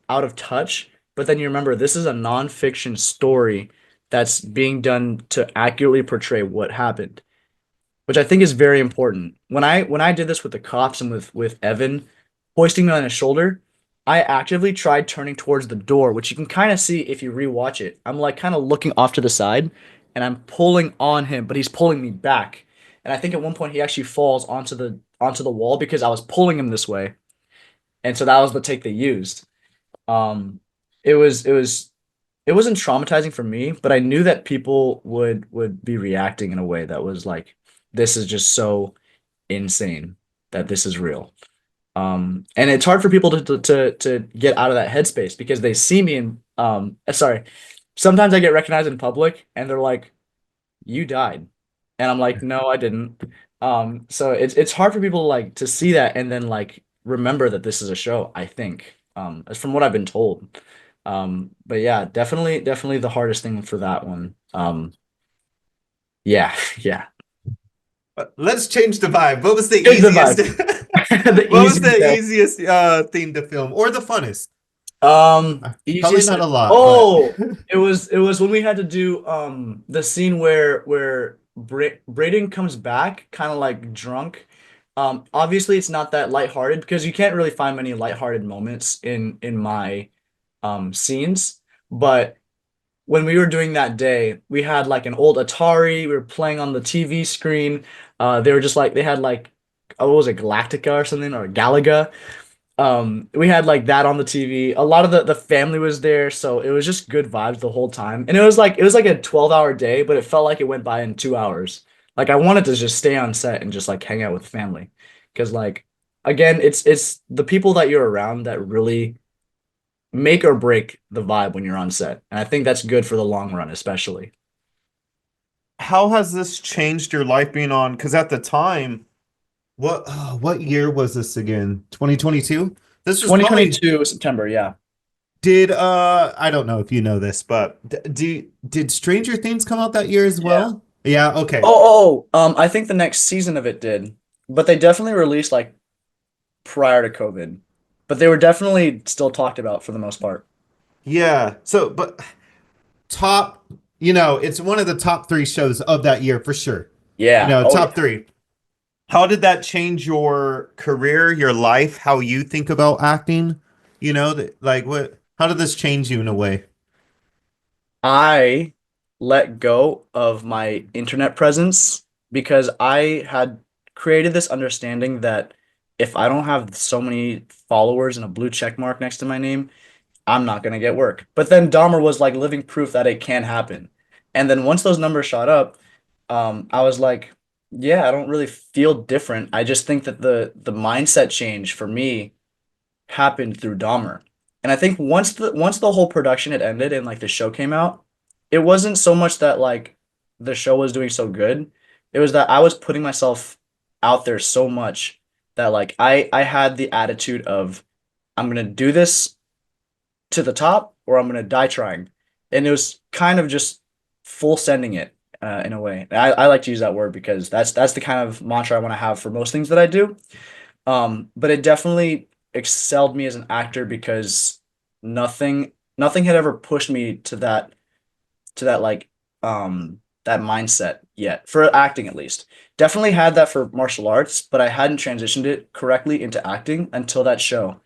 out of touch. But then you remember this is a nonfiction story that's being done to accurately portray what happened, which I think is very important. When I did this with the cops and with Evan hoisting me on his shoulder, I actively tried turning towards the door, which you can kind of see if you rewatch it. I'm like kind of looking off to the side and I'm pulling on him, but he's pulling me back. And I think at one point he actually falls onto the wall because I was pulling him this way. And so that was the take they used. Um it was it wasn't traumatizing for me, but I knew that people would be reacting in a way that was like, this is just so insane that this is real. And it's hard for people to get out of that headspace because they see me in sorry, sometimes I get recognized in public and they're like, "You died," and I'm like, "No, I didn't." So it's hard for people like to see that and then like remember that this is a show. I think, as from what I've been told. But yeah, definitely the hardest thing for that one. Yeah, yeah. Let's change the vibe. What was the Here's the easiest? vibe. The What was easiest the day. easiest thing to film or the funnest? Probably Easiest. not a lot, but Oh, it was when we had to do the scene where Braden comes back kind of like drunk. Obviously it's not that lighthearted because you can't really find many lighthearted moments in my scenes, but when we were doing that day, we had like an old Atari. We were playing on the TV screen. They were just like they had like, oh, what was it, Galactica or something, or Galaga. We had like that on the TV. A lot of the family was there, so it was just good vibes the whole time. And it was like a 12-hour day, but it felt like it went by in 2 hours. Like I wanted to just stay on set and just like hang out with family. Because like again, it's the people that you're around that really make or break the vibe when you're on set. And I think that's good for the long run, especially. how has this changed your life being on? Because at the time, what year was this again? 2022? This was probably 2022 September, yeah. did I don't know if you know this, but did Stranger Things come out that year as Yeah. well? Yeah, okay. I think the next season of it did, but they definitely released like prior to COVID, but they were definitely still talked about for the most part. Yeah. So, but top, it's one of the top three shows of that year for sure. Yeah. Oh Top yeah. three. How did that change your career, your life, how you think about acting? Like what, how did this change you in a way? I let go of my internet presence because I had created this understanding that if I don't have so many followers and a blue check mark next to my name, I'm not gonna get work. But then Dahmer was like living proof that it can happen. And then once those numbers shot up, I was like, yeah, I don't really feel different. I just think that the mindset change for me happened through Dahmer. And I think once the whole production had ended and like the show came out, it wasn't so much that like the show was doing so good. It was that I was putting myself out there so much that like I had the attitude of I'm gonna do this to the top or I'm gonna die trying. And it was kind of just full sending it in a way. I like to use that word because that's the kind of mantra I want to have for most things that I do. But it definitely excelled me as an actor because nothing had ever pushed me to that like that mindset yet for acting at least. Definitely had that for martial arts, but I hadn't transitioned it correctly into acting until that show.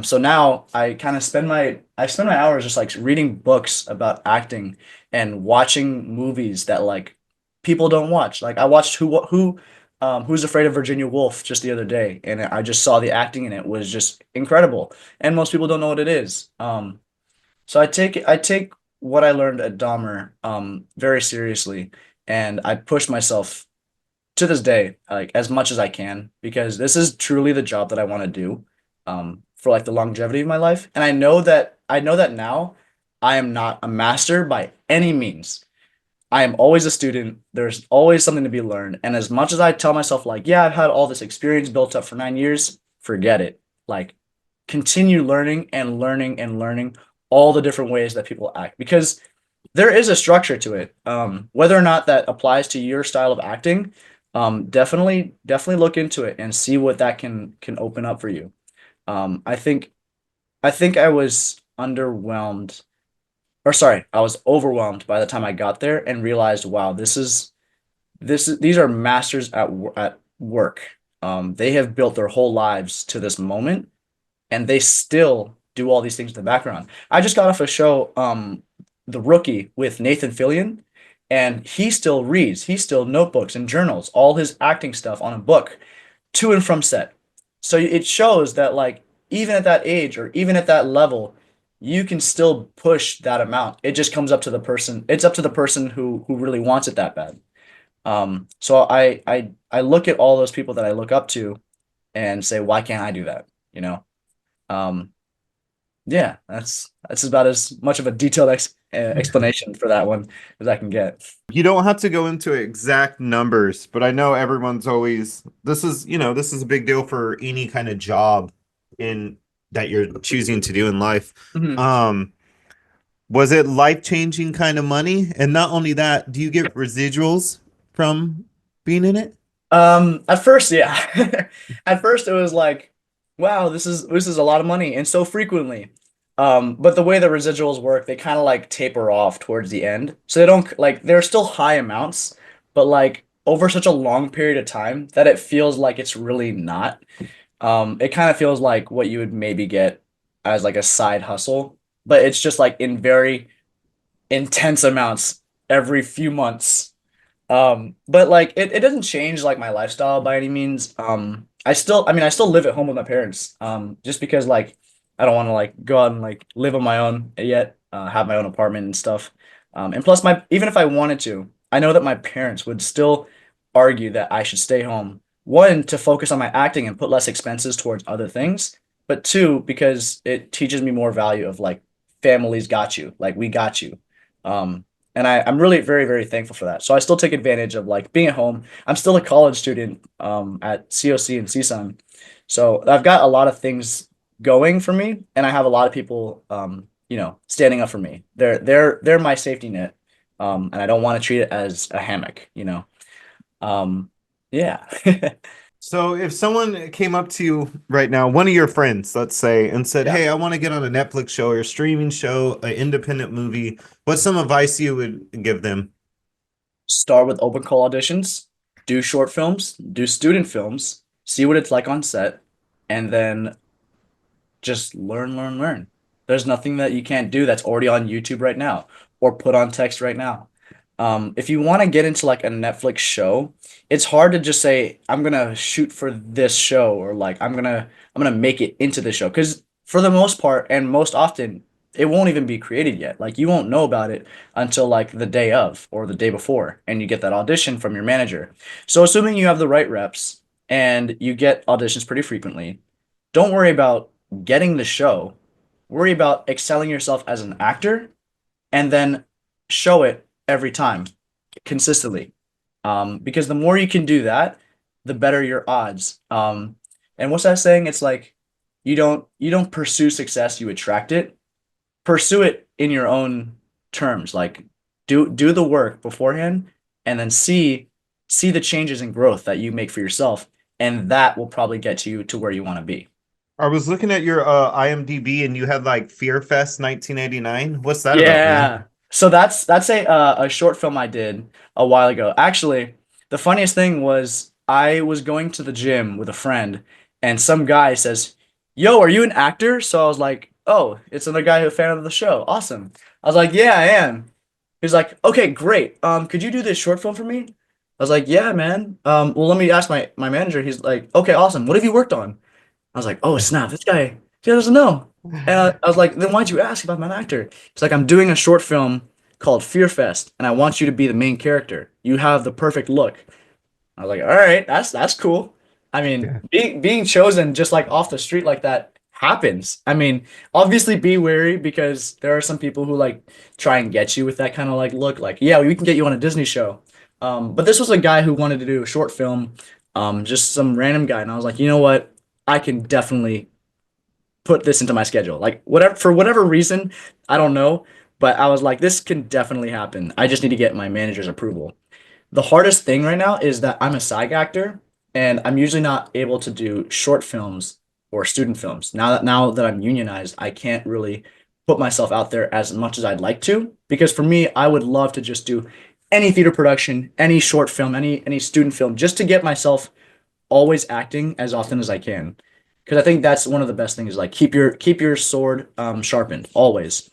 So now I spend my hours just like reading books about acting and watching movies that like people don't watch. Like I watched Who's Afraid of Virginia Woolf just the other day, and I just saw the acting in it was just incredible, and most people don't know what it is. So I take what I learned at Dahmer very seriously, and I push myself to this day like as much as I can because this is truly the job that I want to do for like the longevity of my life. And I know that now I am not a master by any means. I am always a student. There's always something to be learned. And as much as I tell myself like, yeah, I've had all this experience built up for 9 years, forget it. Like continue learning and learning and learning all the different ways that people act because there is a structure to it. Whether or not that applies to your style of acting, definitely look into it and see what that can open up for you. I think I was underwhelmed, or sorry, I was overwhelmed by the time I got there and realized, wow, these are masters at work. They have built their whole lives to this moment, and they still do all these things in the background. I just got off a show, The Rookie with Nathan Fillion, and he still reads, he still notebooks and journals all his acting stuff on a book to and from set. So it shows that like even at that age or even at that level, you can still push that amount. It just comes up to the person. It's up to the person who really wants it that bad. So I look at all those people that I look up to and say, why can't I do that? You know? Um, yeah, that's about as much of a detailed explanation for that one as I can get. You don't have to go into exact numbers, but I know everyone's always this is a big deal for any kind of job in that you're choosing to do in life. Mhm. Um, was it life-changing kind of money? And not only that, do you get residuals from being in it? At first, yeah. At first it was like, wow, this is a lot of money and so frequently. But the way the residuals work, they kind of like taper off towards the end. So they don't like they're still high amounts, but like over such a long period of time that it feels like it's really not. It kind of feels like what you would maybe get as like a side hustle, but it's just like in very intense amounts every few months. But like it doesn't change like my lifestyle by any means. I mean, I still live at home with my parents. Just because like I don't want to like go out and like live on my own yet, have my own apartment and stuff. And plus my even if I wanted to, I know that my parents would still argue that I should stay home. One, to focus on my acting and put less expenses towards other things, but two, because it teaches me more value of like family's got you, like we got you. Um, and I'm really very, very thankful for that. So I still take advantage of like being at home. I'm still a college student at COC and CSUN. So I've got a lot of things going for me, and I have a lot of people standing up for me. They're my safety net. And I don't want to treat it as a hammock. Um, yeah. So if someone came up to you right now, one of your friends, let's say, and said, Yeah. "Hey, I want to get on a Netflix show or a streaming show, an independent movie," what's some advice you would give them? Start with open call auditions, do short films, do student films, see what it's like on set, and then just learn, learn, learn. There's nothing that you can't do that's already on YouTube right now or put on text right now. If you want to get into like a Netflix show, it's hard to just say, I'm gonna shoot for this show or like I'm gonna make it into the show. Because for the most part and most often, it won't even be created yet. Like you won't know about it until like the day of or the day before, and you get that audition from your manager. So assuming you have the right reps and you get auditions pretty frequently, don't worry about getting the show. Worry about excelling yourself as an actor and then show it every time consistently. Because the more you can do that, the better your odds. And what's that saying? It's like you don't pursue success, you attract it. Pursue it in your own terms. Like do the work beforehand and then see the changes and growth that you make for yourself, and that will probably get you to where you want to be. I was looking at your IMDb and you had like Fearfest 1989. What's that about, man? Yeah. So that's a short film I did a while ago. Actually, the funniest thing was I was going to the gym with a friend and some guy says, "Yo, are you an actor?" So I was like, "Oh, it's another guy who's a fan of the show. Awesome." I was like, "Yeah, I am." He's like, "Okay, great. Could you do this short film for me?" I was like, "Yeah, man. Well, let me ask my manager." He's like, "Okay, awesome. What have you worked on?" I was like, oh snap, this guy he doesn't know. And I was like, then why'd you ask if I'm an actor? It's like I'm doing a short film called Fearfest, and I want you to be the main character. You have the perfect look. I was like, all right, that's cool. I mean, Yeah. being chosen just like off the street like that happens. I mean, obviously be wary because there are some people who like try and get you with that kind of like look, like, yeah, we can get you on a Disney show. But this was a guy who wanted to do a short film, just some random guy, and I was like, you know what? I can definitely put this into my schedule. Like whatever for whatever reason, I don't know, but I was like, this can definitely happen. I just need to get my manager's approval. The hardest thing right now is that I'm a SAG actor and I'm usually not able to do short films or student films. Now that I'm unionized, I can't really put myself out there as much as I'd like to because for me, I would love to just do any theater production, any short film, any student film just to get myself always acting as often as I can. Because I think that's one of the best things, like keep your sword sharpened always.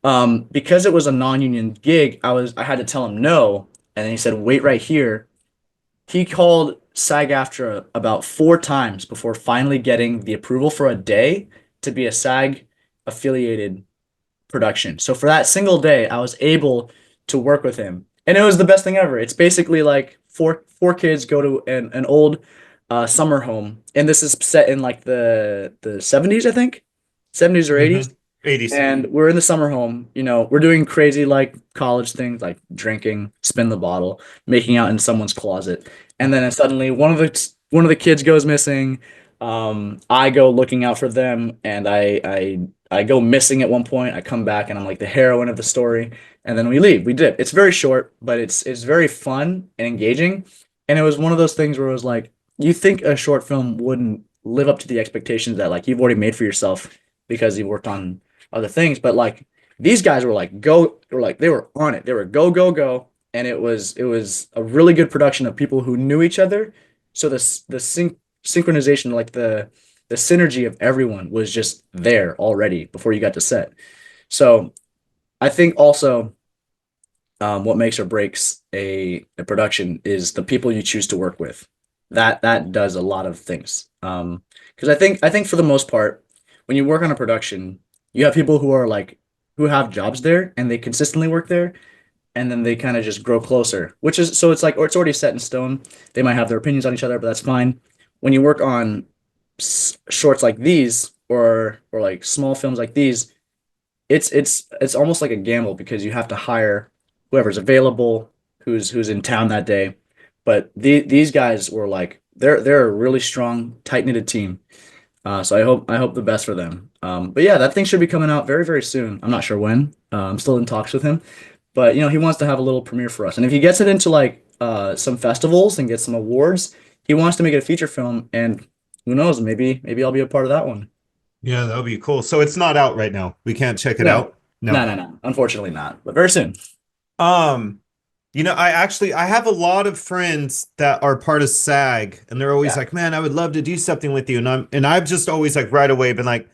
Because it was a non-union gig, I had to tell him no, and then he said, "Wait right here." He called SAG-AFTRA about 4 times before finally getting the approval for a day to be a SAG affiliated production. So for that single day, I was able to work with him, and it was the best thing ever. It's basically like four kids go to an old summer home, and this is set in like the 70s, I think, 70s or 80s. Mm-hmm. 80s. And we're in the summer home, we're doing crazy like college things like drinking, spin the bottle, making out in someone's closet. And then suddenly one of the kids goes missing. I go looking out for them and I go missing at one point. I come back and I'm like the heroine of the story. And then we leave. We dip. It's very short, but it's very fun and engaging. And it was one of those things where it was like you think a short film wouldn't live up to the expectations that like you've already made for yourself because you worked on other things. But like these guys were like they were on it. They were go go go, and it was a really good production of people who knew each other. So the synchronization, like the synergy of everyone was just there already before you got to set. So I think also what makes or breaks a production is the people you choose to work with. That does a lot of things. Because I think for the most part, when you work on a production, you have people who are like who have jobs there and they consistently work there, and then they kind of just grow closer. Which is so it's like or it's already set in stone. They might have their opinions on each other, but that's fine. When you work on shorts like these or like small films like these, it's almost like a gamble because you have to hire whoever's available, who's in town that day. But these guys were like they're a really strong, tight-knitted team. So I hope the best for them. But yeah, that thing should be coming out very, very soon. I'm not sure when. I'm still in talks with him, but he wants to have a little premiere for us. And if he gets it into like some festivals and gets some awards, he wants to make it a feature film, and who knows, maybe I'll be a part of that one. Yeah, that would be cool. So it's not out right now. We can't check it No, out. No. no. Unfortunately, not. But very soon. Um, I have a lot of friends that are part of SAG, and they're always Yeah. like, "Man, I would love to do something with you." And I've just always like right away been like,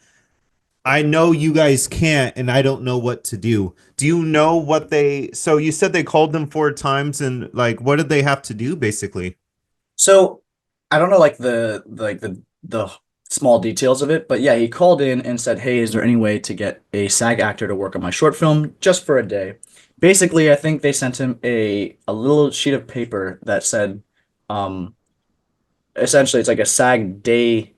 "I know you guys can't, and I don't know what to do." Do you know what they? So you said they called them 4 times, and like, what did they have to do basically? So I don't know like the small details of it, but yeah, he called in and said, "Hey, is there any way to get a SAG actor to work on my short film just for a day?" Basically, I think they sent him a little sheet of paper that said, um, essentially it's like a SAG day.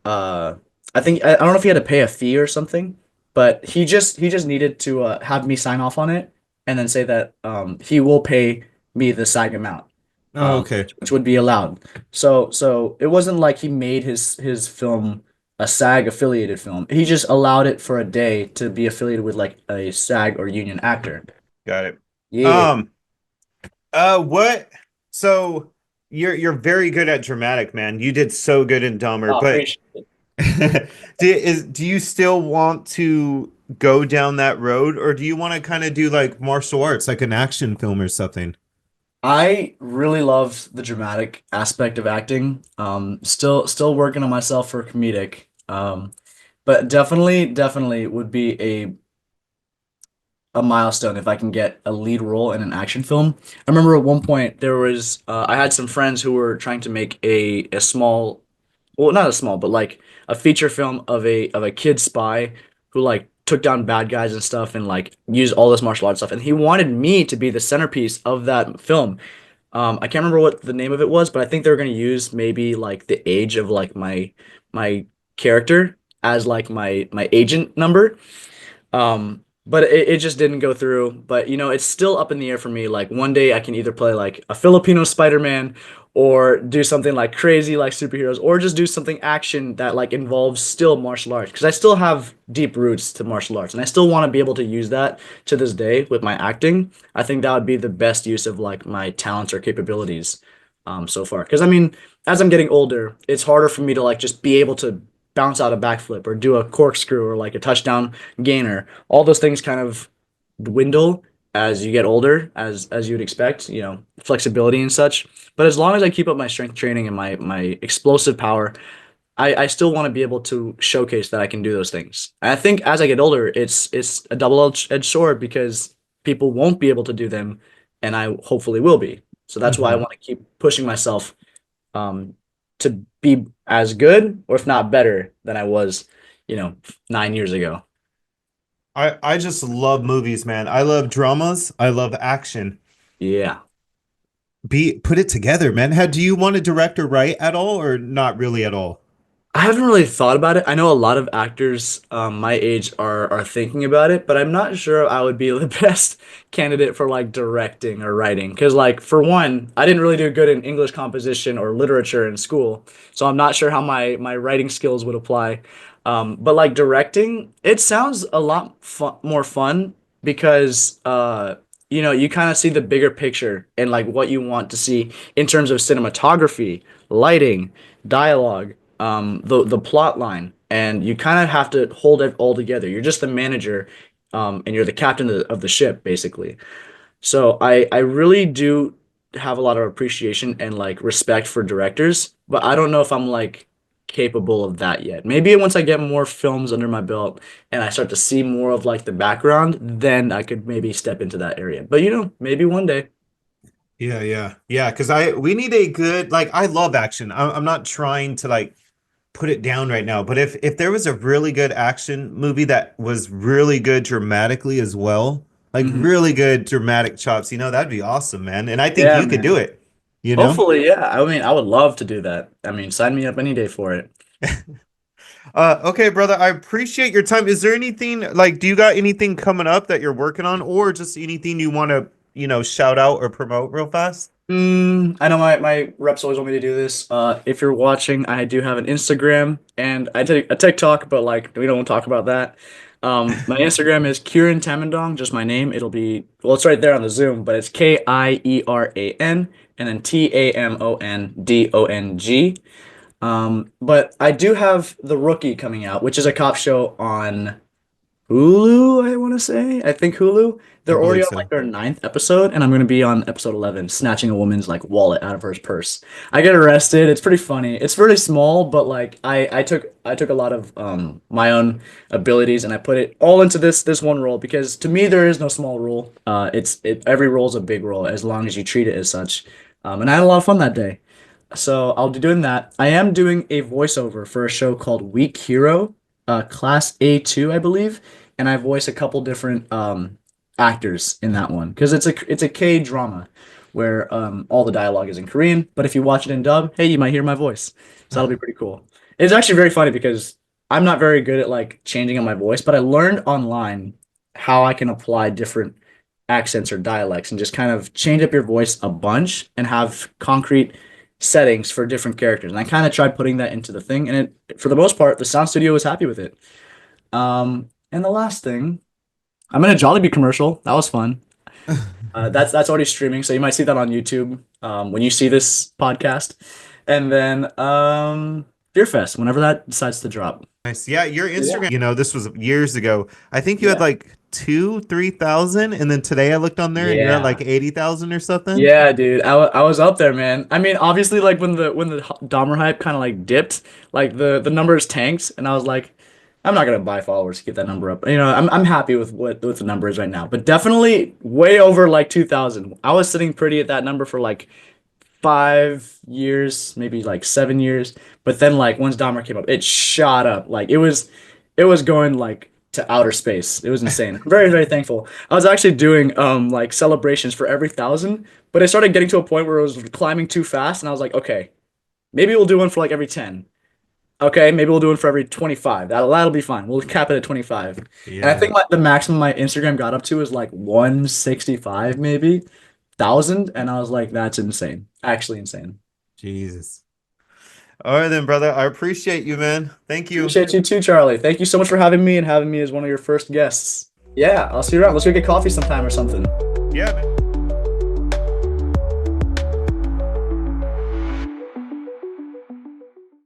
uh I don't know if he had to pay a fee or something, but he just needed to have me sign off on it and then say that he will pay me the SAG amount, Oh, okay. which would be allowed. So it wasn't like he made his film a SAG affiliated film. He just allowed it for a day to be affiliated with like a SAG or union actor. Got it. Yeah. Um, what? So you're very good at dramatic, man. You did so good in Dahmer, Oh, but appreciate it. do you still want to go down that road, or do you want to kind of do like martial arts, like an action film or something? I really love the dramatic aspect of acting. Still working on myself for comedic. But definitely would be a milestone if I can get a lead role in an action film. I remember at one point there was I had some friends who were trying to make a small, well, not a small, but like a feature film of a kid spy who like took down bad guys and stuff and like used all this martial arts stuff. And he wanted me to be the centerpiece of that film. I can't remember what the name of it was, but I think they were gonna use maybe like the age of like my character as like my agent number. But it just didn't go through. But it's still up in the air for me. Like one day I can either play like a Filipino Spider-Man or do something like crazy like superheroes or just do something action that like involves still martial arts because I still have deep roots to martial arts and I still want to be able to use that to this day with my acting. I think that would be the best use of like my talents or capabilities so far. Because I mean, as I'm getting older, it's harder for me to like just be able to bounce out a backflip or do a corkscrew or like a touchdown gainer. All those things kind of dwindle as you get older, as you'd expect, flexibility and such. But as long as I keep up my strength training and my explosive power, I still want to be able to showcase that I can do those things. And I think as I get older, it's a double-edged sword because people won't be able to do them, and I hopefully will be. So that's why I Mhm. want to keep pushing myself um, to be as good, or if not better, than I was, 9 years ago. I just love movies, man. I love dramas. I love action. Yeah. Be put it together, man. How do you want to direct or write at all, or not really at all? I haven't really thought about it. I know a lot of actors my age are thinking about it, but I'm not sure I would be the best candidate for like directing or writing. Because like for one, I didn't really do good in English composition or literature in school, so I'm not sure how my writing skills would apply. But like directing, it sounds a lot more fun because you kind of see the bigger picture and like what you want to see in terms of cinematography, lighting, dialogue, the plot line, and you kind of have to hold it all together. You're just the manager, and you're the captain of the ship, basically. So I really do have a lot of appreciation and like respect for directors, but I don't know if I'm like capable of that yet. Maybe once I get more films under my belt and I start to see more of like the background, then I could maybe step into that area. But maybe one day. Yeah. Because we need a good like I love action. I'm not trying to like put it down right now, but if there was a really good action movie that was really good dramatically as well, like Mhm. really good dramatic chops, that'd be awesome, man. And I think Yeah, you could do man. it. You know. Hopefully, yeah. I mean, I would love to do that. I mean, sign me up any day for it. Okay, brother. I appreciate your time. Is there anything like, do you got anything coming up that you're working on, or just anything you want to, shout out or promote real fast? I know my reps always want me to do this. If you're watching, I do have an Instagram and I take a TikTok, but like we don't talk about that. My Instagram is Kieran Tamondong, just my name. It'll be well, it's right there on the Zoom, but it's Kieran, and then Tamondong. But I do have The Rookie coming out, which is a cop show on Hulu, I want to say. I think Hulu. I They're already believe on like so. their ninth episode, and I'm going to be on episode 11, snatching a woman's like wallet out of her purse. I get arrested. It's pretty funny. It's really small, but like I took a lot of my own abilities and I put it all into this one role because to me there is no small role. Every role is a big role as long as you treat it as such. And I had a lot of fun that day. So I'll be doing that. I am doing a voiceover for a show called Weak Hero, Class A2, I believe, and I voice a couple different actors in that one because it's a K drama where all the dialogue is in Korean, but if you watch it in dub, hey, you might hear my voice. So that'll be pretty cool. It's actually very funny because I'm not very good at like changing up my voice, but I learned online how I can apply different accents or dialects and just kind of change up your voice a bunch and have concrete settings for different characters. And I kind of tried putting that into the thing, and for the most part, the sound studio was happy with it. And the last thing, I'm in a Jollibee commercial. That was fun. That's already streaming, so you might see that on YouTube when you see this podcast. And then Fearfest, whenever that decides to drop. Nice. Yeah, your Yeah. Instagram, this was years ago. I think you had Yeah. like 3,000, and then today I looked on there and you're at like Yeah. 80,000 or something. Yeah, dude. I was up there, man. I mean, obviously, like when the Dahmer hype kind of like dipped, like the numbers tanked, and I was like, I'm not gonna buy followers to get that number up. I'm happy with what the number is right now, but definitely way over like 2,000. I was sitting pretty at that number for like 5 years, maybe like 7 years. But then like once Dahmer came up, it shot up. Like it was going like to outer space. It was insane. I'm very, very thankful. I was actually doing like celebrations for every 1,000, but it started getting to a point where it was climbing too fast, and I was like, okay, maybe we'll do one for like every 10. Okay, maybe we'll do one for every 25. That'll be fine. We'll cap it at 25. And I think Yeah. like the maximum my Instagram got up to is like 165 maybe thousand, and I was like, that's insane. Actually insane. Jesus. All right then, brother. I appreciate you, man. Thank you. Appreciate you too, Charlie. Thank you so much for having me and having me as one of your first guests. Yeah, I'll see you around. Let's go get coffee sometime or something. Yeah, man.